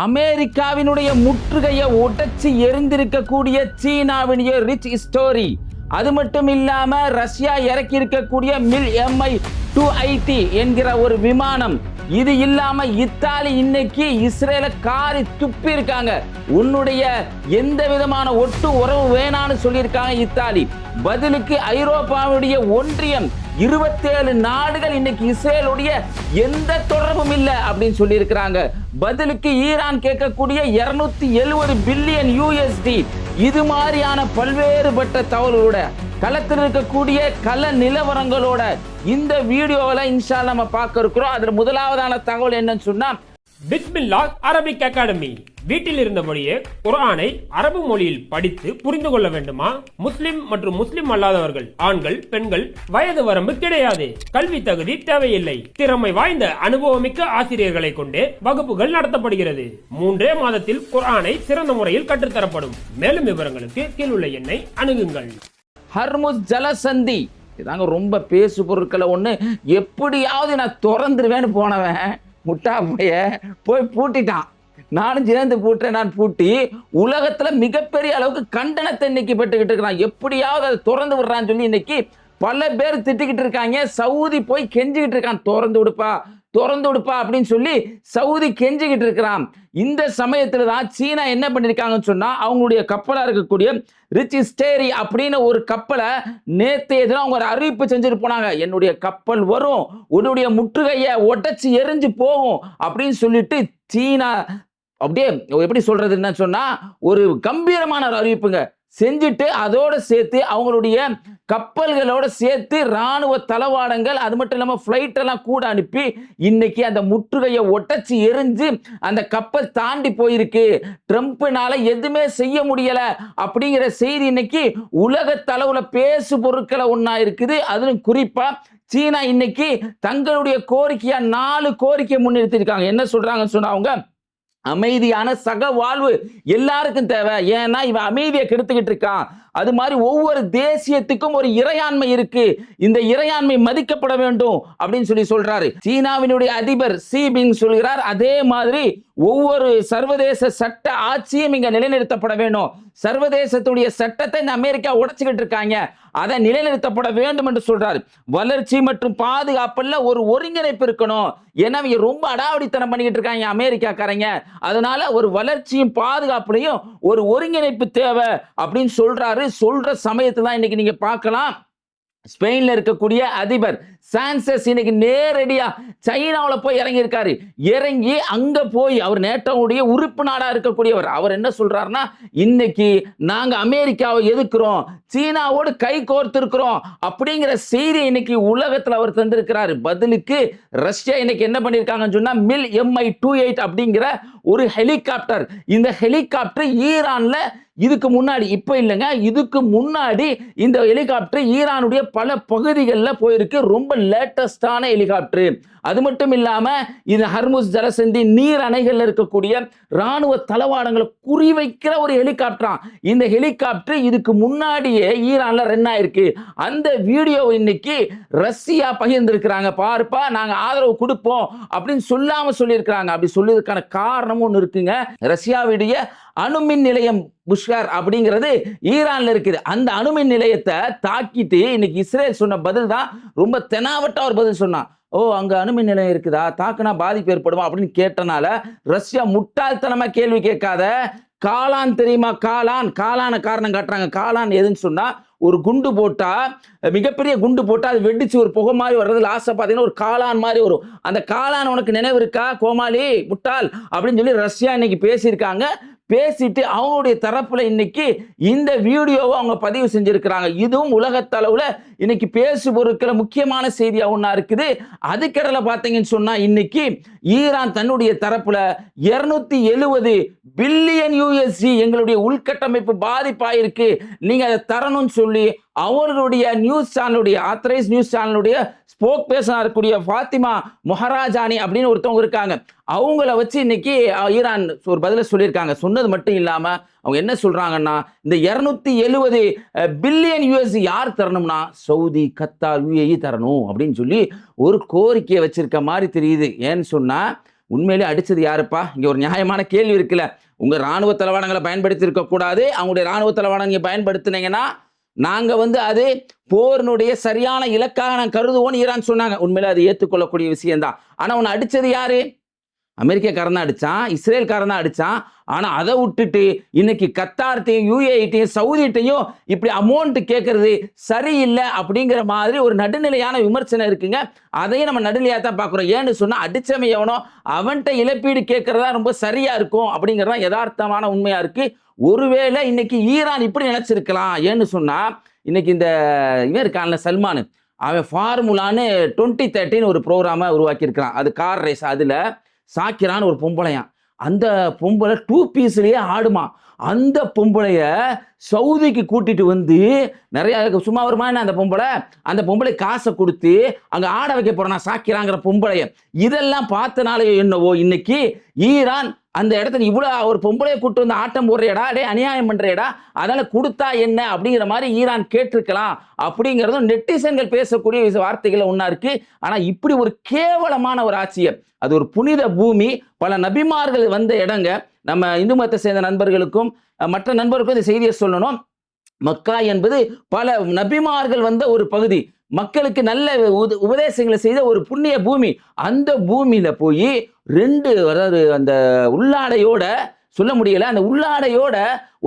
அமெரிக்காவினுடைய முற்றுகையை உடைச்சு எரிந்திருக்கக்கூடிய சீனாவினுடைய ரிச் ஸ்டோரி, அது மட்டும் இல்லாம ரஷ்யா இறக்கி இருக்கக்கூடிய மில் MI-280 என்கிற ஒரு விமானம், இது இல்லாம இத்தாலி இன்னைக்கு இஸ்ரேல காரி துப்பி இருக்காங்க. உன்னுடைய எந்த விதமான ஒட்டு உறவு வேணான்னு சொல்லியிருக்காங்க இத்தாலி. பதிலுக்கு ஐரோப்பாவுடைய ஒன்றியம் 27 நாடுகள் இன்னைக்கு இஸ்ரேலுடைய எந்த தொடர்பும் இல்லை அப்படின்னு சொல்லி இருக்கிறாங்க. பதிலுக்கு ஈரான் கேட்கக்கூடிய 270 பில்லியன் USD. இது மாதிரியான பல்வேறுபட்ட தகவலோட களத்தில் இருக்கக்கூடிய கள நிலவரங்களோட இந்த வீடியோவில் இன்ஷா அல்லாஹ் நம்ம பார்க்க இருக்கிறோம். அதுல முதலாவதான தகவல் என்னன்னு சொன்னா, பிஸ்மில்லாஹ் அரபிக் அகாடமி. வீட்டில் இருந்தபடியே குர்ஆனை அரபு மொழியில் படித்து புரிந்து கொள்ள வேண்டுமா? முஸ்லிம் மற்றும் முஸ்லிம் அல்லாதவர்கள், ஆண்கள், பெண்கள், வயது வரம்பு கிடையாது. கல்வி தகுதி தேவையில்லை. திறமை வாய்ந்த அனுபவமிக்க ஆசிரியர்களை கொண்டே வகுப்புகள் நடத்தப்படுகிறது. 3 மாதத்தில் குர்ஆனை சிறந்த முறையில் கற்றுத்தரப்படும். மேலும் விவரங்களுக்கு கீழுள்ள எண்ணை அணுகுங்கள். ஹர்முஸ் ஜலசந்தி இதாங்க ரொம்ப பேசு பொருட்களை ஒன்று எப்படியாவது நான் திறந்துருவேன்னு போனவன் முட்டா போய் பூட்டிட்டான். நானும் சேர்ந்து பூட்டுறேன். நான் பூட்டி உலகத்தில் மிகப்பெரிய அளவுக்கு கண்டனத்தை இன்னைக்கு பெற்றுக்கிட்டு இருக்கிறான். எப்படியாவது அதை திறந்து விடுறான்னு சொல்லி இன்னைக்கு பல பேர் திட்டிக்கிட்டு இருக்காங்க. சவுதி போய் கெஞ்சிக்கிட்டு இருக்கான், திறந்து விடுப்பா அப்படின்னு சொல்லி சவுதி கெஞ்சிக்கிட்டு இருக்கிறான். இந்த சமயத்துல தான் சீனா என்ன பண்ணிருக்காங்கன்னு சொன்னா, அவங்களுடைய கப்பலா இருக்கக்கூடிய ரிச் ஸ்டேரி அப்படின்னு ஒரு கப்பலை நேற்றைய தினம் அவங்க ஒரு அறிவிப்பு செஞ்சுட்டு போனாங்க. என்னுடைய கப்பல் வரும், உன்னுடைய முற்றுகையை உடைச்சு எரிஞ்சு போகும் அப்படின்னு சொல்லிட்டு சீனா அப்படியே எப்படி சொல்றதுன்னு சொன்னா ஒரு கம்பீரமான ஒரு அறிவிப்புங்க செஞ்சுட்டு அதோட சேர்த்து அவங்களுடைய கப்பல்களோட சேர்த்து ராணுவ தளவாடங்கள், அது மட்டும் இல்லாமல் ஃப்ளைட் எல்லாம் கூட அனுப்பி இன்னைக்கு அந்த முற்றுகையை ஒட்டச்சு எரிஞ்சு அந்த கப்பல் தாண்டி போயிருக்கு. ட்ரம்ப்னால எதுவுமே செய்ய முடியல அப்படிங்கிற செய்தி இன்னைக்கு உலக தளவுல பேசு பொருட்களை ஒன்னா இருக்குது. அதுவும் குறிப்பா சீனா இன்னைக்கு தங்களுடைய கோரிக்கையா 4 கோரிக்கை முன்னிறுத்திருக்காங்க. என்ன சொல்றாங்கன்னு சொன்னா, அவங்க அமைதியான சக வாழ்வு எல்லாருக்கும் தேவை. ஏன்னா இவன் அமைதியை கெடுத்துக்கிட்டு இருக்கான். அது மாதிரி ஒவ்வொரு தேசியத்துக்கும் ஒரு இறையாண்மை இருக்கு, இந்த இறையாண்மை மதிக்கப்பட வேண்டும் அப்படின்னு சொல்லி சொல்றாரு. சீனாவினுடைய அதிபர் ஷி பிங் சொல்கிறார், அதே மாதிரி ஒவ்வொரு சர்வதேச சட்ட ஆட்சியும் இங்க நிலைநிறுத்தப்பட வேண்டும். சர்வதேசத்துடைய சட்டத்தை இந்த அமெரிக்கா உடைச்சுக்கிட்டு இருக்காங்க, அதை நிலைநிறுத்தப்பட வேண்டும் என்று சொல்றாரு. வளர்ச்சி மற்றும் பாதுகாப்புல ஒரு ஒருங்கிணைப்பு இருக்கணும். ஏன்னா இவங்க ரொம்ப அடாவடித்தனம் பண்ணிக்கிட்டு இருக்காங்க அமெரிக்காக்காரங்க. அதனால ஒரு வளர்ச்சியும் பாதுகாப்புலையும் ஒரு ஒருங்கிணைப்பு தேவை அப்படின்னு சொல்றாரு. சொல்ற சமயத்தை தான் இன்னைக்கு நீங்க பார்க்கலாம். ஸ்பெயின்ல இருக்கக்கூடிய அதிபர் சான்சஸ் இன்னைக்கு நேரடியா சைனாவில் போய் இறங்கி இருக்காரு. இறங்கி அங்க போய் அவர் நேட்டோவுடைய உறுப்பு நாடா இருக்கக்கூடியவர். அவர் என்ன சொல்றாருன்னா, இன்னைக்கு நாங்க அமெரிக்காவை எதிர்க்கிறோம், சீனாவோடு கை கோர்த்து இருக்கிறோம் அப்படிங்கிற செய்தி இன்னைக்கு உலகத்துல அவர் தந்திருக்கிறாரு. பதிலுக்கு ரஷ்யா இன்னைக்கு என்ன பண்ணிருக்காங்கன்னு சொன்னா, மில் MI-280 அப்படிங்கிற ஒரு ஹெலிகாப்டர். இந்த ஹெலிகாப்டர் ஈரான்ல இதுக்கு முன்னாடி, இப்ப இல்லைங்க, இதுக்கு முன்னாடி இந்த ஹெலிகாப்டர் ஈரானுடைய பல பகுதிகளில் போயிருக்கு. ரொம்ப லேட்டஸ்டான ஹெலிகாப்டர். அது மட்டும் இல்லாம இது ஹர்முஸ் ஜலசந்தி நீர் அணைகள்ல இருக்கக்கூடிய ராணுவ தளவாடங்களை குறிவைக்கிற ஒரு ஹெலிகாப்டர். இந்த ஹெலிகாப்டர் இதுக்கு முன்னாடியே ஈரான்ல ரன் ஆயிருக்கு. அந்த வீடியோ இன்னைக்கு ரஷ்யா பகிர்ந்திருக்கிறாங்க. பார்ப்பா, நாங்க ஆதரவு கொடுப்போம் அப்படின்னு சொல்லாம சொல்லியிருக்கிறாங்க. அப்படி சொல்லியதுக்கான காரணமும் ஒன்று இருக்குங்க. ரஷ்யாவுடைய அணுமின் நிலையம் புஷ்கர் அப்படிங்கிறது ஈரான்ல இருக்குது. அந்த அணுமின் நிலையத்தை தாக்கிட்டு இன்னைக்கு இஸ்ரேல் சொன்ன பதில் தான் ரொம்ப தெனாவட்டா ஒரு பதில் சொன்னான். ஓ, அங்க அணுமின் நிலையம் இருக்குதா, தாக்குனா பாதிப்பு ஏற்படுமா அப்படின்னு கேட்டனால ரஷ்யா முட்டாள்தனமா கேள்வி கேட்காத, காளான் தெரியுமா, காளான காரணம் காட்டுறாங்க. காளான் எதுன்னு சொன்னா, ஒரு குண்டு போட்டா, மிகப்பெரிய குண்டு போட்டா அது வெடிச்சு ஒரு புகை மாதிரி வர்றது லாஸ்டா பாத்தீங்கன்னா ஒரு காளான் மாதிரி வரும். அந்த காளான் உனக்கு நினைவு இருக்கா கோமாளி முட்டாள் அப்படின்னு சொல்லி ரஷ்யா இன்னைக்கு பேசியிருக்காங்க. பேசிட்டு அவங்களுடைய தரப்புல இன்னைக்கு இந்த வீடியோவை அவங்க பதிவு செஞ்சிருக்கிறாங்க. இதுவும் உலகத்தளவுல இன்னைக்கு பேசு பொருட்களை முக்கியமான செய்தியா ஒண்ணா இருக்குது. அதுக்கிடல பாத்தீங்கன்னு சொன்னா, இன்னைக்கு ஈரான் தன்னுடைய தரப்புல 270 பில்லியன் USD எங்களுடைய உள்கட்டமைப்பு பாதிப்பாயிருக்கு, நீங்க அதை தரணும்னு சொல்லி அவர்களுடைய நியூஸ் சேனலுடைய ஆத்தரைஸ் நியூஸ் சேனலுடைய ஸ்போக் பேர்சனா இருக்கக்கூடிய ஃபாத்திமா மொஹராஜானி அப்படின்னு ஒருத்தவங்க இருக்காங்க. அவங்கள வச்சு இன்னைக்கு ஈரான் ஒரு பதில சொல்லியிருக்காங்க. சொன்னது மட்டும் இல்லாம அவங்க என்ன சொல்றாங்கன்னா, இந்த 270 பில்லியன் USD யார் தரணும்னா சவுதி, கத்தார், UAE தரணும் அப்படின்னு சொல்லி ஒரு கோரிக்கையை வச்சிருக்க மாதிரி தெரியுது. ஏன்னு சொன்னா, உண்மையிலே அடிச்சது யாருப்பா? இங்க ஒரு நியாயமான கேள்வி இருக்குல்ல. உங்க ராணுவ தளவாடங்களை பயன்படுத்தி இருக்கக்கூடாது, அவங்களுடைய ராணுவ தளவாடம் நீங்க பயன்படுத்தினீங்கன்னா நாங்க அது போரினுடைய சரியான இலக்காக நான் கருதுவோன்னு ஈரான் சொன்னாங்க. உண்மையிலே அது ஏற்றுக்கொள்ளக்கூடிய விஷயம் தான். ஆனா உன்னை அடிச்சது யாரு? அமெரிக்காக்காரன் தான் அடிச்சான், இஸ்ரேல்காரன் தான் அடிச்சான். ஆனா அதை விட்டுட்டு இன்னைக்கு கத்தார்ட்டையும் யுஏஇட்டையும் சவுதிட்டையும் இப்படி அமௌண்ட் கேட்கறது சரியில்லை அப்படிங்கிற மாதிரி ஒரு நடுநிலையான விமர்சனம் இருக்குங்க. அதையும் நம்ம நடுநிலையா தான் பார்க்குறோம். ஏன்னு சொன்னா அடிச்சவன் எவனோ அவன்கிட்ட இழப்பீடு கேட்கறதா ரொம்ப சரியா இருக்கும் அப்படிங்கிறதா யதார்த்தமான உண்மையா இருக்கு. ஒருவேளை இன்னைக்கு ஈரான் இப்படி நினைச்சிருக்கலாம். ஏன்னு சொன்னா இன்னைக்கு இந்த இவன் இருக்கான்ல சல்மான், அவன் ஃபார்முலான்னு 2013 ஒரு ப்ரோக்ராமை உருவாக்கி இருக்கிறான். அது கார் ரேஸ். அதுல சாக்கிரான்னு ஒரு பொம்பளையான், அந்த பொம்பளை 2 பீஸ்லயே ஆடுமா. அந்த பொம்பளைய சவுதிக்கு கூட்டிட்டு வந்து நிறைய சும்மா வருமா அந்த பொம்பளை காசை கொடுத்து அங்க ஆட வைக்க போறான் சாக்கிராங்கிற பொம்பளைய. இதெல்லாம் பார்த்தனாலேயோ என்னவோ இன்னைக்கு ஈரான் அந்த இடத்துல இவ்வளவு ஒரு பொம்பளையை கூட்டு வந்து ஆட்டம் போடுறியடா, டே அநியாயம் பண்றியடா, அதனால கொடுத்தா என்ன அப்படிங்கிற மாதிரி ஈரான் கேட்டிருக்கலாம் அப்படிங்கிறதும் நெட்டிசன்கள் பேசக்கூடிய வார்த்தைகள் ஒன்னா இருக்கு. ஆனா இப்படி ஒரு கேவலமான ஒரு ஆட்சியை, அது ஒரு புனித பூமி, பல நபிமார்கள் வந்த இடங்க. நம்ம இந்து மதத்தை சேர்ந்த நண்பர்களுக்கும் மற்ற நண்பர்களுக்கும் இந்த செய்தியை சொல்லணும். மக்கா என்பது பல நபிமார்கள் வந்த ஒரு பகுதி, மக்களுக்கு நல்ல உபதேசங்களை செய்த ஒரு புண்ணிய பூமி. அந்த பூமியில போய் 2 அதாவது அந்த உள்ளாடையோட சொல்ல முடியல, அந்த உள்ளாடையோட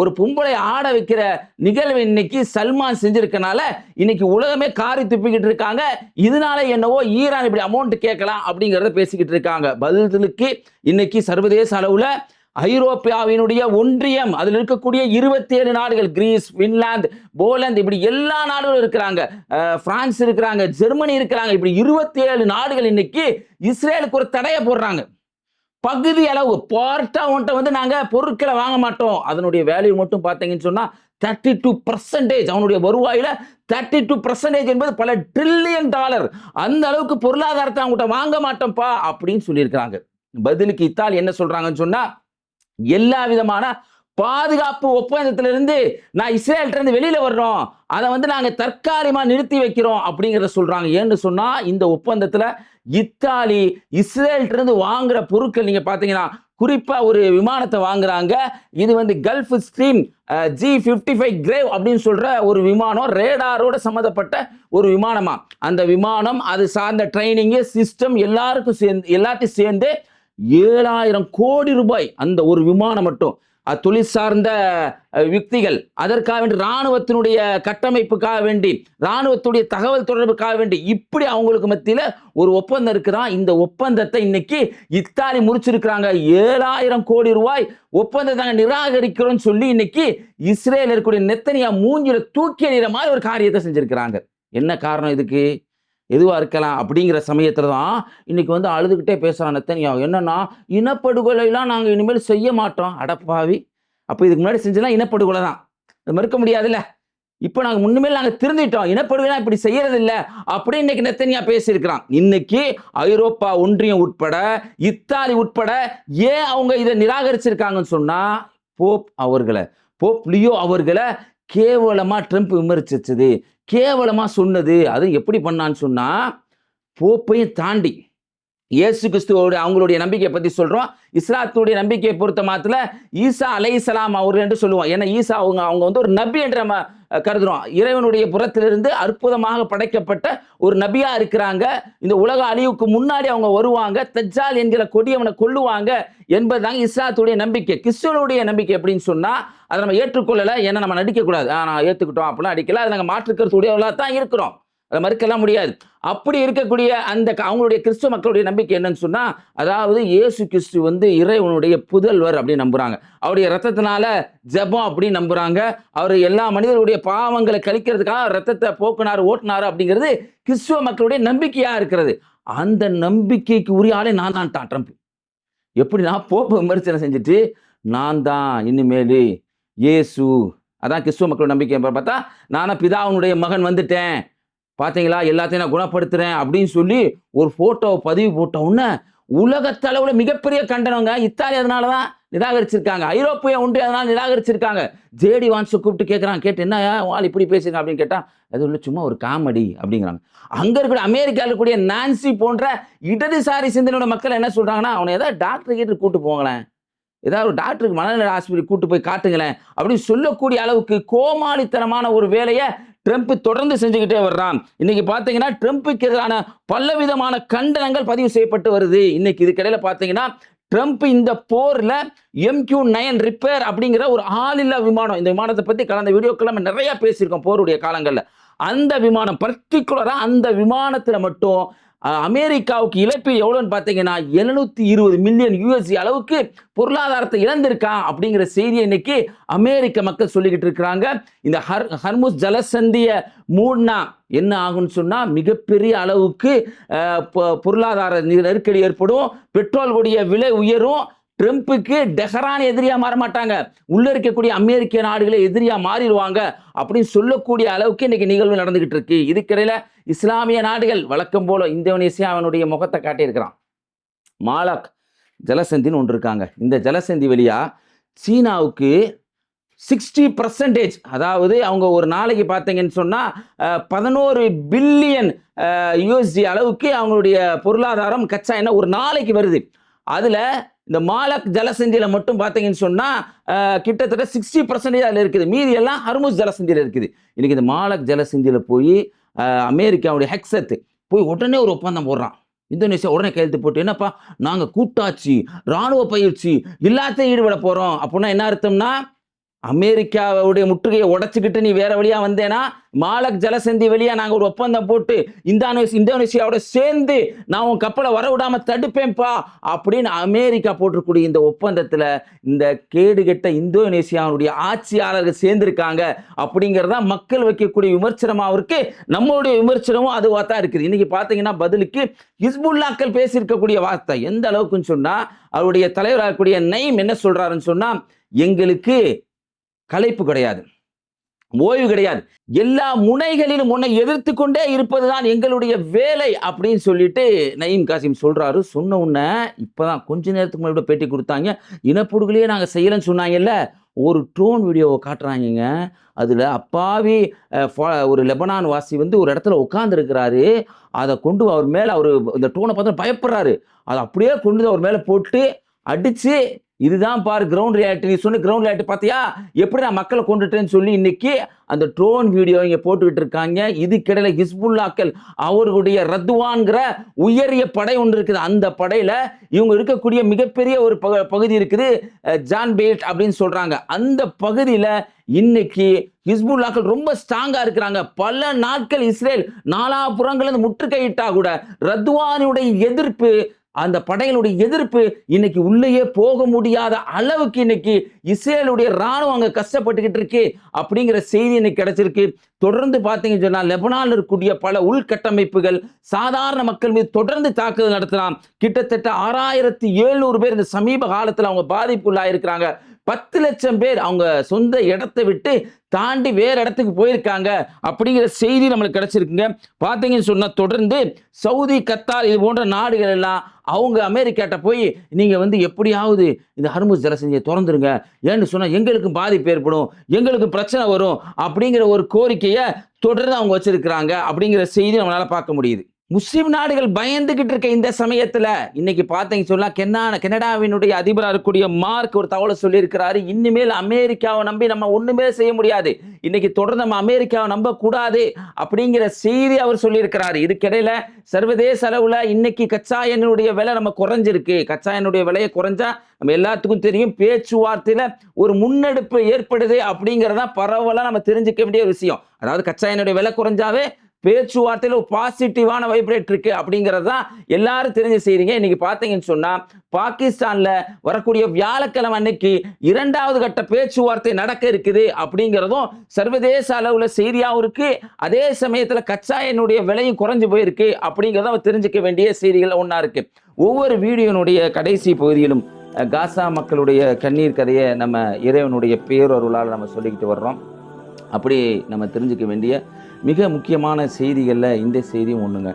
ஒரு பொம்பளை ஆட வைக்கிற நிகழ்வு இன்னைக்கு சல்மான் செஞ்சிருக்கனால இன்னைக்கு உலகமே காரி துப்பிக்கிட்டு இருக்காங்க. இதனால என்னவோ ஈரான் இப்படி அமௌண்ட் கேட்கலாம் அப்படிங்கிறத பேசிக்கிட்டு இருக்காங்க. பதிலுக்கு இன்னைக்கு சர்வதேச அளவுல ஐரோப்பியாவினுடைய ஒன்றியம், அதில் இருக்கக்கூடிய 27 நாடுகள், கிரீஸ், பின்லாந்து, போலந்து, இப்படி எல்லா நாடுகளும் இருக்கிறாங்க, பிரான்ஸ் இருக்கிறாங்க, ஜெர்மனி இருக்கிறாங்க, இப்படி 27 நாடுகள் இன்னைக்கு இஸ்ரேலுக்கு ஒரு தடையை போடுறாங்க. பகுதி அளவு பார்ட்டா ஒன்றை நாங்க பொருட்களை வாங்க மாட்டோம். அதனுடைய வேல்யூ மட்டும் பார்த்தீங்கன்னு சொன்னா 32%, அவனுடைய வருவாயில 32% என்பது பல $1 trillion. அந்த அளவுக்கு பொருளாதாரத்தை அவங்ககிட்ட வாங்க மாட்டோம்ப்பா அப்படின்னு சொல்லியிருக்கிறாங்க. பதிலுக்கு இத்தாலி என்ன சொல்றாங்கன்னு சொன்னா, எல்லா விதமான பாதுகாப்பு ஒப்பந்தத்திலிருந்து நான் இஸ்ரேல்கிட்ட இருந்து வெளியில வர்றோம், அதை நாங்க தற்காலிகமா நிறுத்தி வைக்கிறோம் அப்படிங்கிறத சொல்றாங்க. ஏன்னு சொன்னா இந்த ஒப்பந்தத்துல இத்தாலி இஸ்ரேல்கிட்ட இருந்து வாங்குற பொருட்கள் நீங்க பாத்தீங்கன்னா குறிப்பா ஒரு விமானத்தை வாங்குறாங்க. இது கல்ஃப் ஸ்ட்ரீம் G55 கிரேவ் அப்படின்னு சொல்ற ஒரு விமானம், ரேடாரோட சம்மந்தப்பட்ட ஒரு விமானமா. அந்த விமானம் அது சார்ந்த ட்ரைனிங் சிஸ்டம் எல்லாத்தையும் சேர்ந்து 7,000 கோடி ரூபாய் அந்த ஒரு விமானம் மட்டும். தொழில் சார்ந்த யுக்திகள், அதற்காக வேண்டி இராணுவத்தினுடைய கட்டமைப்புக்காக வேண்டி, இராணுவத்துடைய தகவல் தொடர்புக்காக வேண்டி, இப்படி அவங்களுக்கு மத்தியில ஒரு ஒப்பந்தம் இருக்குதான். இந்த ஒப்பந்தத்தை இன்னைக்கு இத்தாலி முடிச்சிருக்கிறாங்க. 7,000 கோடி ரூபாய் ஒப்பந்தத்தை நிராகரிக்கிறோம்னு சொல்லி இன்னைக்கு இஸ்ரேல் இருக்கக்கூடிய நெத்தனியா மூஞ்சில தூக்கி எறிகிற மாதிரி ஒரு காரியத்தை செஞ்சிருக்கிறாங்க. என்ன காரணம் இதுக்கு? எதுவா இருக்கலாம் அப்படிங்கிற சமயத்துல தான் இன்னைக்கு அழுதுகிட்டே பேசுறான் நெத்தனியாஹு. என்னன்னா, இனப்படுகொலைலாம் நாங்க இனிமேல் செய்ய மாட்டோம். அடப்பாவி, அப்ப இதுக்கு முன்னாடி செஞ்சலாம் இனப்படுகொலை தான், மறுக்க முடியாதுல்ல. இப்ப நாங்க முன்னுமேல் நாங்க திருந்திட்டோம், இனப்படுகொலை இப்படி செய்யறது இல்ல அப்படி இன்னைக்கு நெத்தனியா பேசியிருக்கிறான். இன்னைக்கு ஐரோப்பா ஒன்றியம் உட்பட, இத்தாலி உட்பட ஏன் அவங்க இதை நிராகரிச்சிருக்காங்கன்னு சொன்னா, போப் லியோ அவர்களை கேவலமா ட்ரம்ப் விமர்சிச்சது, கேவலமா சொன்னது. அது எப்படி பண்ணான்னு சொன்னா, போப்பையும் தாண்டி இயேசு கிறிஸ்துவோட அவங்களுடைய நம்பிக்கையை பத்தி சொல்றோம். இஸ்லாத்துடைய நம்பிக்கையை பொறுத்த மாத்திர ஈசா அலைஹிஸ்ஸலாம் அவர்கள் என்று சொல்லுவோம். ஏன்னா ஈசா அவங்க ஒரு நபி என்று நம்ம கருதுறோம். இறைவனுடைய புறத்திலிருந்து அற்புதமாக படைக்கப்பட்ட ஒரு நபியா இருக்கிறாங்க. இந்த உலக அழிவுக்கு முன்னாடி அவங்க வருவாங்க, தஜ்ஜால் என்கிற கொடியவனை கொல்லுவாங்க என்பதுதாங்க இஸ்லாத்துடைய நம்பிக்கை. கிறிஸ்துவனுடைய நம்பிக்கை எப்படின்னு சொன்னா, அதை நம்ம ஏற்றுக்கொள்ளல, ஏன்னா நம்ம நடிக்கக்கூடாது, நான் ஏற்றுக்கிட்டோம் அப்படிலாம் அடிக்கல, அதை நாங்கள் மாற்றுக்கருத்துடையவர்களாக தான் இருக்கிறோம், அதை மறுக்கலாம் முடியாது. அப்படி இருக்கக்கூடிய அந்த அவங்களுடைய கிறிஸ்துவ மக்களுடைய நம்பிக்கை என்னன்னு சொன்னா, அதாவது இயேசு கிறிஸ்து இறைவனுடைய புதல்வர் அப்படின்னு நம்புறாங்க. அவருடைய ரத்தத்தினால ஜெபம் அப்படின்னு நம்புறாங்க. அவர் எல்லா மனிதர்களுடைய பாவங்களை கழிக்கிறதுக்காக ரத்தத்தை போக்குனாரு, ஓட்டுனாரு அப்படிங்கிறது கிறிஸ்துவ மக்களுடைய நம்பிக்கையா இருக்கிறது. அந்த நம்பிக்கைக்கு உரிய ஆளே நான் தான் ட்ரம்ப். எப்படின்னா, போப்பை விமர்சனம் செஞ்சுட்டு நான் தான் இனிமேல் இயேசு, அதான் கிறிஸ்துவ மக்களோட நம்பிக்கை. பார்த்தா நானா பிதாவுனுடைய மகன் வந்துட்டேன், பார்த்தீங்களா, எல்லாத்தையும் நான் குணப்படுத்துறேன் அப்படின்னு சொல்லி ஒரு போட்டோவை பதிவு போட்ட உடனே உலகத்தளவுல மிகப்பெரிய கண்டனங்க. இத்தாலி அதனாலதான் நிராகரிச்சிருக்காங்க. ஐரோப்பிய ஒன்றியம் அதனால் நிராகரிச்சிருக்காங்க. ஜேடி வான்ஸை கூப்பிட்டு கேட்குறாங்க. கேட்டு என்ன ஆள் இப்படி பேசுங்க அப்படின்னு கேட்டால் அது இல்லை சும்மா ஒரு காமெடி அப்படிங்கிறாங்க. அங்கே இருக்கிற அமெரிக்காவில் இருக்கக்கூடிய நான்சி போன்ற இடதுசாரி சிந்தனையோட மக்கள் என்ன சொல்கிறாங்கன்னா, அவனை ஏதாவது டாக்டர் கிட்ட கூட்டு போங்களேன், ஏதாவது ஒரு டாக்டருக்கு மனநல ஆஸ்பத்திரி கூட்டு போய் காட்டுங்களேன் அப்படின்னு சொல்லக்கூடிய அளவுக்கு கோமாளித்தனமான ஒரு வேலையை ட்ரம்ப் தொடர்ந்து செஞ்சுக்கிட்டே வர்றான். இன்னைக்கு பார்த்தீங்கன்னா ட்ரம்ப்புக்கு எதிரான பலவிதமான கண்டனங்கள் பதிவு செய்யப்பட்டு வருது. இன்னைக்கு இதுக்கிடையில பார்த்தீங்கன்னா ட்ரம்ப் இந்த போர்ல MQ-9 ரிப்பேர் அப்படிங்கிற ஒரு ஆளில்லா விமானம், இந்த விமானத்தை பத்தி கடந்த வீடியோக்கள் நம்ம நிறைய பேசியிருக்கோம் போருடைய காலங்கள்ல. அந்த விமானம் பர்டிகுலரா அந்த விமானத்துல மட்டும் அமெரிக்காவுக்கு இழப்பு எவ்வளோன்னு பார்த்தீங்கன்னா 720 மில்லியன் USD அளவுக்கு பொருளாதாரத்தை இழந்திருக்கான் அப்படிங்கிற செய்தியை இன்னைக்கு அமெரிக்க மக்கள் சொல்லிக்கிட்டு இருக்கிறாங்க. இந்த ஹர்முஸ் ஜலசந்தியை மூடினா என்ன ஆகும்னு சொன்னா மிகப்பெரிய அளவுக்கு பொருளாதார நெருக்கடி ஏற்படும், பெட்ரோலுடைய விலை உயரும். ட்ரம்ப்புக்கு டெஹரான் எதிரியா மாற மாட்டாங்க, உள்ள இருக்கக்கூடிய அமெரிக்க நாடுகளை எதிரியா மாறிடுவாங்க அப்படின்னு சொல்லக்கூடிய அளவுக்கு இன்னைக்கு நிகழ்வு நடந்துகிட்டு இருக்கு. இதுக்கிடையில இஸ்லாமிய நாடுகள் வழக்கம் போல இந்தோனேசியா அவனுடைய முகத்தை காட்டியிருக்கிறான். மாலக் ஜலசந்தின்னு ஒன்று இருக்காங்க. இந்த ஜலசந்தி வழியா சீனாவுக்கு 60%, அதாவது அவங்க ஒரு நாளைக்கு பார்த்தீங்கன்னு சொன்னால் 11 பில்லியன் USD அளவுக்கு அவங்களுடைய பொருளாதாரம் கச்சா எண்ணெய் ஒரு நாளைக்கு வருது. அதில் இந்த மாலக் ஜலசந்தியில் மட்டும் பார்த்தீங்கன்னு சொன்னால் கிட்டத்தட்ட 60% அதில் இருக்குது, மீதி எல்லாம் ஹர்முஸ் ஜலசந்தியில் இருக்குது. இன்னைக்கு இந்த மாலக் ஜலசந்தியில் போய் அமெரிக்காவுடைய ஹெக்ஸத் போய் உடனே ஒரு ஒப்பந்தம் போடுறான். இந்தோனேசியா உடனே கையெழுத்து போட்டு என்னப்பா நாங்கள் கூட்டாட்சி இராணுவ பயிற்சி எல்லாத்தையும் ஈடுபட போகிறோம் அப்படின்னா என்ன அர்த்தம்னா, அமெரிக்காவுடைய முற்றுகையை உடைச்சிக்கிட்டு நீ வேற வழியா வந்தேன்னா மாலக் ஜலசந்தி வழியா நாங்க ஒரு ஒப்பந்தம் போட்டு இந்தோனேசியாவோட சேர்ந்து நான் உன் கப்பலை வர விடாம தடுப்பேன்ப்பா அப்படின்னு அமெரிக்கா போட்டிருக்கூடிய இந்த ஒப்பந்தத்துல இந்த கேடுகெட்ட இந்தோனேசியாவுடைய ஆட்சியாளர்கள் சேர்ந்திருக்காங்க அப்படிங்கிறதா மக்கள் வைக்கக்கூடிய விமர்சனமாக இருக்கு. நம்மளுடைய விமர்சனமும் அதுவாக தான் இருக்குது. இன்னைக்கு பார்த்தீங்கன்னா பதிலுக்கு ஹிஸ்புல்லாக்கள் பேசியிருக்கக்கூடிய வார்த்தை எந்த அளவுக்குன்னு சொன்னா, அவருடைய தலைவராக இருக்கக்கூடிய நயீம் என்ன சொல்றாருன்னு சொன்னா, எங்களுக்கு களைப்பு கிடையாது, ஓய்வு கிடையாது, எல்லா முனைகளிலும் உன்னை எதிர்த்து கொண்டே இருப்பதுதான் எங்களுடைய வேலை அப்படின்னு சொல்லிட்டு நயீம் காசிம் சொல்றாரு. சொன்ன உடனே இப்பதான் கொஞ்ச நேரத்துக்கு முன்னாடி பேட்டி கொடுத்தாங்க, இனப்படுகொலையே நாங்கள் செய்யலன்னு சொன்னாங்கல்ல, ஒரு ட்ரோன் வீடியோவை காட்டுறாங்க. அதில் அப்பாவி ஒரு லெபனான் வாசி வந்து ஒரு இடத்துல உட்காந்துருக்கிறாரு, அதை கொண்டு அவர் மேலே அவர் இந்த ட்ரோனை பார்த்து பயப்படுறாரு, அதை அப்படியே கொண்டு அவர் மேலே போட்டு அடித்து இதுதான் பாரு கிரவுண்ட் ரியாலிட்டி, நீ சொன்ன கிரவுண்ட் ரியாலிட்டி பார்த்தியா எப்படி நான் மக்களை கொண்டுட்டேன்னு சொல்லி இன்னைக்கு அந்த ட்ரோன் வீடியோ இங்கே போட்டுக்கிட்டு இருக்காங்க. இதுக்கிடையில ஹிஸ்புல்லாக்கள் அவர்களுடைய ரத்வான்கிற உயரிய படை ஒன்று இருக்குது, அந்த படையில இவங்க இருக்கக்கூடிய மிகப்பெரிய ஒரு பகுதி இருக்குது, ஜான் பெல்ட் அப்படின்னு சொல்றாங்க. அந்த பகுதியில் இன்னைக்கு ஹிஸ்புல்லாக்கள் ரொம்ப ஸ்ட்ராங்கா இருக்கிறாங்க. பல நாட்கள் இஸ்ரேல் நாலாபுறங்கள் முற்றுகையிட்டா கூட ரத்வானுடைய எதிர்ப்பு, அந்த படைகளுடைய எதிர்ப்பு இன்னைக்கு உள்ளேயே போக முடியாத அளவுக்கு இன்னைக்கு இஸ்ரேலுடைய ராணுவம் அங்க கஷ்டப்பட்டுக்கிட்டு இருக்கு அப்படிங்கிற செய்தி இன்னைக்கு கிடைச்சிருக்கு. தொடர்ந்து பார்த்தீங்கன்னு சொன்னா லெபனானில் இருக்கக்கூடிய பல உள்கட்டமைப்புகள் சாதாரண மக்கள் மீது தொடர்ந்து தாக்குதல் நடத்தலாம். கிட்டத்தட்ட 6700 பேர் இந்த சமீப காலத்தில் அவங்க பாதிப்புள்ளாயிருக்கிறாங்க. 10 லட்சம் பேர் அவங்க சொந்த இடத்தை விட்டு தாண்டி வேற இடத்துக்கு போயிருக்காங்க அப்படிங்கிற செய்தி நம்மளுக்கு கிடைச்சிருக்குங்க. பார்த்தீங்கன்னு சொன்னா தொடர்ந்து சவுதி, கத்தார் இது போன்ற நாடுகள் எல்லாம் அவங்க அமெரிக்காட்ட போய் நீங்க வந்து எப்படியாவது இந்த ஹர்முஸ் ஜலசந்தியை திறந்துருங்க, ஏன்னு சொன்னா எங்களுக்கும் பாதிப்பு ஏற்படும், எங்களுக்கு பிரச்சனை வரும் அப்படிங்கிற ஒரு கோரிக்கையை தொடர்ந்து அவங்க வச்சிருக்கிறாங்க அப்படிங்கிற செய்தி நம்மளால பார்க்க முடியுது. முஸ்லிம் நாடுகள் பயந்துகிட்டு இருக்க இந்த சமயத்துல இன்னைக்கு பார்த்தீங்க சொன்னா கனடாவினுடைய அதிபராக இருக்கக்கூடிய மார்க் ஒரு தகவலை சொல்லியிருக்கிறாரு, இனிமேல் அமெரிக்காவை நம்பி நம்ம ஒண்ணுமே செய்ய முடியாது, இன்னைக்கு தொடர்ந்து நம்ம அமெரிக்காவை நம்ப கூடாது அப்படிங்கிற செய்தி அவர் சொல்லியிருக்கிறாரு. இதுக்கிடையில சர்வதேச அளவுல இன்னைக்கு கச்சா எண்ணெயுடைய விலை நம்ம குறைஞ்சிருக்கு. கச்சா எண்ணெயுடைய விலையை குறைஞ்சா நம்ம எல்லாத்துக்கும் தெரியும் பேச்சுவார்த்தையில ஒரு முன்னெடுப்பு ஏற்படுது அப்படிங்கிறதா பரவலா நம்ம தெரிஞ்சுக்க வேண்டிய விஷயம். அதாவது கச்சா எண்ணெயுடைய விலை குறைஞ்சாவே பேச்சுவார்த்தையில் ஒரு பாசிட்டிவான வைப்ரேட் இருக்கு அப்படிங்கிறது தான் எல்லாரும் தெரிஞ்சு செய்றீங்க. இன்னைக்கு பார்த்தீங்கன்னு சொன்னா பாகிஸ்தான்ல வரக்கூடிய வியாழக்கிழமை அன்னைக்கு 2வது கட்ட பேச்சுவார்த்தை நடக்க இருக்குது அப்படிங்கிறதும் சர்வதேச அளவுல செய்தியாகவும் இருக்கு. அதே சமயத்துல கச்சா எண்ணெயுடைய விலையும் குறைஞ்சு போயிருக்கு அப்படிங்கிறத தெரிஞ்சுக்க வேண்டிய செய்திகள் ஒன்றா இருக்கு. ஒவ்வொரு வீடியோனுடைய கடைசி பகுதியிலும் காசா மக்களுடைய கண்ணீர் கதையை நம்ம இறைவனுடைய பேரருளால் நம்ம சொல்லிக்கிட்டு வர்றோம். அப்படி நம்ம தெரிஞ்சுக்க வேண்டிய மிக முக்கியமான செய்திகளில் இந்த செய்தியும் ஒன்றுங்க.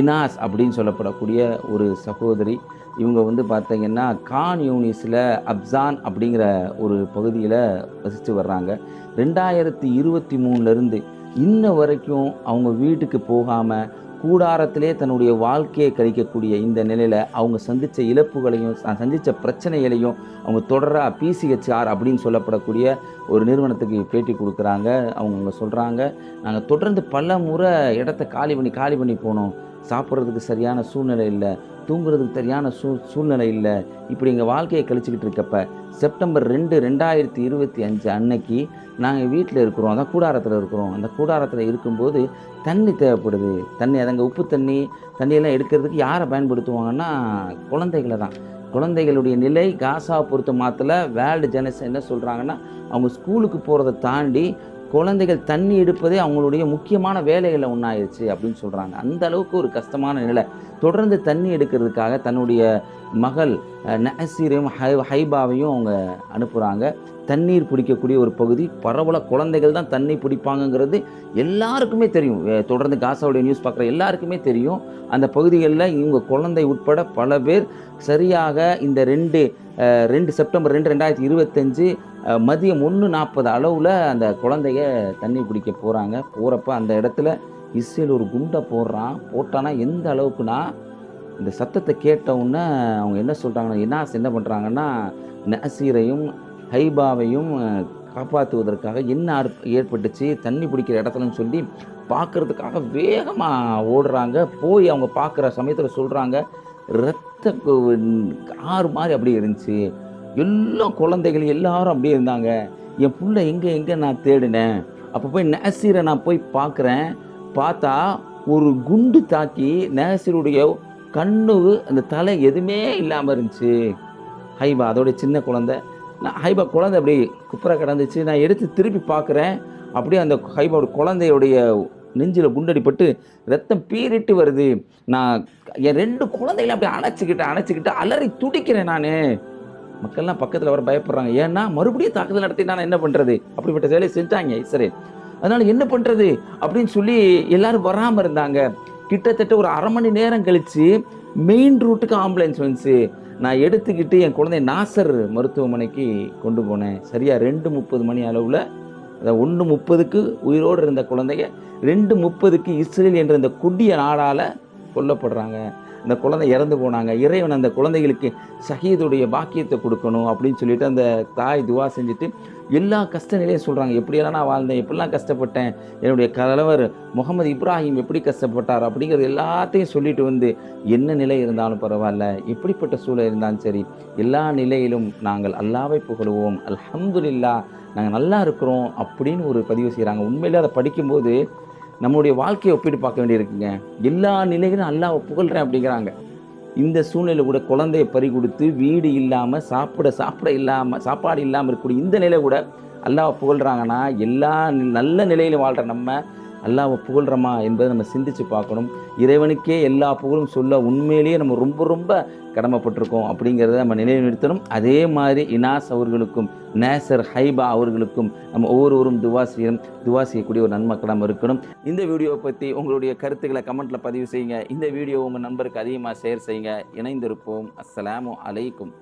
இனாஸ் அப்படின்னு சொல்லப்படக்கூடிய ஒரு சகோதரி இவங்க வந்து பார்த்தீங்கன்னா கான் யூனிஸில் அப்சான் அப்படிங்கிற ஒரு பகுதியில் வசித்து வர்றாங்க. 2023 இன்ன வரைக்கும் அவங்க வீட்டுக்கு போகாமல் கூடாரத்திலே தன்னுடைய வாழ்க்கையை கழிக்கக்கூடிய இந்த நிலையில் அவங்க சந்தித்த இழப்புகளையும் சந்தித்த பிரச்சனைகளையும் அவங்க தொடராக பிசிஹெச்ஆர் அப்படின்னு சொல்லப்படக்கூடிய ஒரு நிறுவனத்துக்கு பேட்டி கொடுக்குறாங்க. அவங்க சொல்கிறாங்க, நாங்கள் தொடர்ந்து பல முறை இடத்த காலி பண்ணி போனோம். சாப்பிட்றதுக்கு சரியான சூழ்நிலை இல்லை, தூங்குறதுக்கு சரியான சூழ்நிலை இல்லை. இப்படி எங்கள் வாழ்க்கையை கழிச்சிக்கிட்டு இருக்கப்ப செப்டம்பர் 2, 2025 அன்னைக்கு நாங்கள் வீட்டில் இருக்கிறோம், அதான் கூடாரத்தில் இருக்கிறோம். அந்த கூடாரத்தில் இருக்கும்போது தண்ணி தேவைப்படுது. தண்ணி அதங்க உப்பு தண்ணியெல்லாம் எடுக்கிறதுக்கு யாரை பயன்படுத்துவாங்கன்னா குழந்தைகளை தான். குழந்தைகளுடைய நிலை காசாவை பொறுத்த மாத்திர வேர்ல்டு ஜெனரேஷன் என்ன சொல்கிறாங்கன்னா, அவங்க ஸ்கூலுக்கு போகிறத தாண்டி குழந்தைகள் தண்ணி எடுப்பதே அவங்களுடைய முக்கியமான வேலைகளில் ஒன்றாயிருச்சு அப்படின்னு சொல்கிறாங்க. அந்த அளவுக்கு ஒரு கஷ்டமான நிலை. தொடர்ந்து தண்ணி எடுக்கிறதுக்காக தன்னுடைய மகள் நசீரையும் ஹைபாவையும் அவங்க அனுப்புகிறாங்க. தண்ணீர் பிடிக்கக்கூடிய ஒரு பகுதி, பரவலாக குழந்தைகள் தான் தண்ணி பிடிப்பாங்கங்கிறது எல்லாருக்குமே தெரியும். தொடர்ந்து காசாவுடைய நியூஸ் பார்க்குற எல்லாருக்குமே தெரியும். அந்த பகுதிகளில் இவங்க குழந்தை உட்பட பல பேர் சரியாக இந்த 2 செப்டம்பர் 2, 2025 மதியம் 1:40 அளவில் அந்த குழந்தைய தண்ணி பிடிக்க போகிறப்ப அந்த இடத்துல இஸ்ரேல் ஒரு குண்டை போட்டானா எந்த அளவுக்குன்னா, இந்த சத்தத்தை கேட்டவுடனே அவங்க என்ன சொல்கிறாங்கன்னா, என்ன பண்ணுறாங்கன்னா, நசீரையும் ஹைபாவையும் காப்பாற்றுவதற்காக என்ன ஏற்பட்டுச்சு தண்ணி பிடிக்கிற இடத்துலன்னு சொல்லி பார்க்குறதுக்காக வேகமாக ஓடுறாங்க. போய் அவங்க பார்க்குற சமயத்தில் சொல்கிறாங்க, ரத்த ஆறு மாதிரி அப்படியே இருந்துச்சு. எல்லா குழந்தைகள் எல்லாரும் அப்படியே இருந்தாங்க. என் புள்ள எங்கே நான் தேடினேன். அப்போ போய் நசீரை நான் போய் பார்க்குறேன். பார்த்தா ஒரு குண்டு தாக்கி நசீருடைய கண்ணு அந்த தலை எதுவுமே இல்லாமல் இருந்துச்சு. ஹைபா அதோடைய சின்ன குழந்தை. ஹைபா குழந்தை அப்படியே குப்புற கிடந்துச்சு. நான் எடுத்து திருப்பி பார்க்குறேன். அப்படியே அந்த ஹைபாவோட குழந்தையுடைய நெஞ்சில் குண்டடிப்பட்டு ரத்தம் பீறிட்டு வருது. நான் என் 2 குழந்தைகளை அப்படியே அணைச்சிக்கிட்டு அலறி துடிக்கிறேன். நான் மக்கள்லாம் பக்கத்தில் வர பயப்படுறாங்க. ஏன்னா மறுபடியும் தாக்குதல் நடத்தி நான் என்ன பண்ணுறது, அப்படிப்பட்ட வேலையை செஞ்சாங்க இஸ்ரேல். அதனால் என்ன பண்ணுறது அப்படின்னு சொல்லி எல்லோரும் வராமல் இருந்தாங்க. கிட்டத்தட்ட ஒரு அரை மணி நேரம் கழித்து மெயின் ரூட்டுக்கு ஆம்புலன்ஸ் வந்துச்சு. நான் எடுத்துக்கிட்டு என் குழந்தை நாசர் மருத்துவமனைக்கு கொண்டு போனேன். சரியாக 2:30 மணி அளவில், அதாவது 1:30க்கு உயிரோடு இருந்த குழந்தைங்க 2:30க்கு இஸ்ரேல் என்ற இந்த கொடிய நாடால் கொல்லப்படுறாங்க. அந்த குழந்தை இறந்து போனாங்க. இறைவன் அந்த குழந்தைகளுக்கு ஷஹீதுடைய பாக்கியத்தை கொடுக்கணும் அப்படின்னு சொல்லிட்டு அந்த தாய் துவா செஞ்சுட்டு எல்லா கஷ்ட நிலையும் சொல்கிறாங்க. எப்படியெல்லாம் நான் வாழ்ந்தேன், எப்படிலாம் கஷ்டப்பட்டேன், என்னுடைய கணவர் முகமது இப்ராஹிம் எப்படி கஷ்டப்பட்டார் அப்படிங்கிறது எல்லாத்தையும் சொல்லிட்டு வந்து, என்ன நிலை இருந்தாலும் பரவாயில்ல, எப்படிப்பட்ட சூழல் இருந்தாலும் சரி, எல்லா நிலையிலும் நாங்கள் அல்லாஹ்வை புகழுவோம், அல்ஹம்துலில்லாஹ், நாங்கள் நல்லா இருக்கிறோம் அப்படின்னு ஒரு பதிவு செய்கிறாங்க. உண்மையிலே அதை படிக்கும்போது நம்மளுடைய வாழ்க்கையை ஒப்பிட்டு பார்க்க வேண்டியிருக்குங்க. எல்லா நிலைகளும் அல்லாஹ்வை புகழ்கிறேன் அப்படிங்கிறாங்க. இந்த சூழ்நிலை கூட குழந்தையை பறி கொடுத்து வீடு இல்லாமல் சாப்பாடு இல்லாமல் இருக்கக்கூடிய இந்த நிலை கூட அல்லாஹ்வை புகழ்கிறாங்கன்னா, எல்லா நல்ல நிலையிலும் வாழ்கிற நம்ம அல்லாஹ்வை புகழ்கிறோமா என்பதை நம்ம சிந்தித்து பார்க்கணும். இறைவனுக்கே எல்லா புகழும் சொல்ல உண்மையிலேயே நம்ம ரொம்ப ரொம்ப கடமைப்பட்டிருக்கோம் அப்படிங்கிறத நம்ம நிலைநிறுத்தணும். அதே மாதிரி இனாஸ் அவர்களுக்கும் நேசர் ஹைபா அவர்களுக்கும் நம்ம ஒவ்வொருவரும் துவா செய்யக்கூடிய ஒரு நன்மக்களாக இருக்கணும். இந்த வீடியோவை பற்றி உங்களுடைய கருத்துக்களை கமெண்ட்டில் பதிவு செய்யுங்க. இந்த வீடியோ உங்கள் நண்பருக்கு அதிகமாக ஷேர் செய்யுங்க. இணைந்திருப்போம். அஸ்ஸலாமு அலைக்கும்.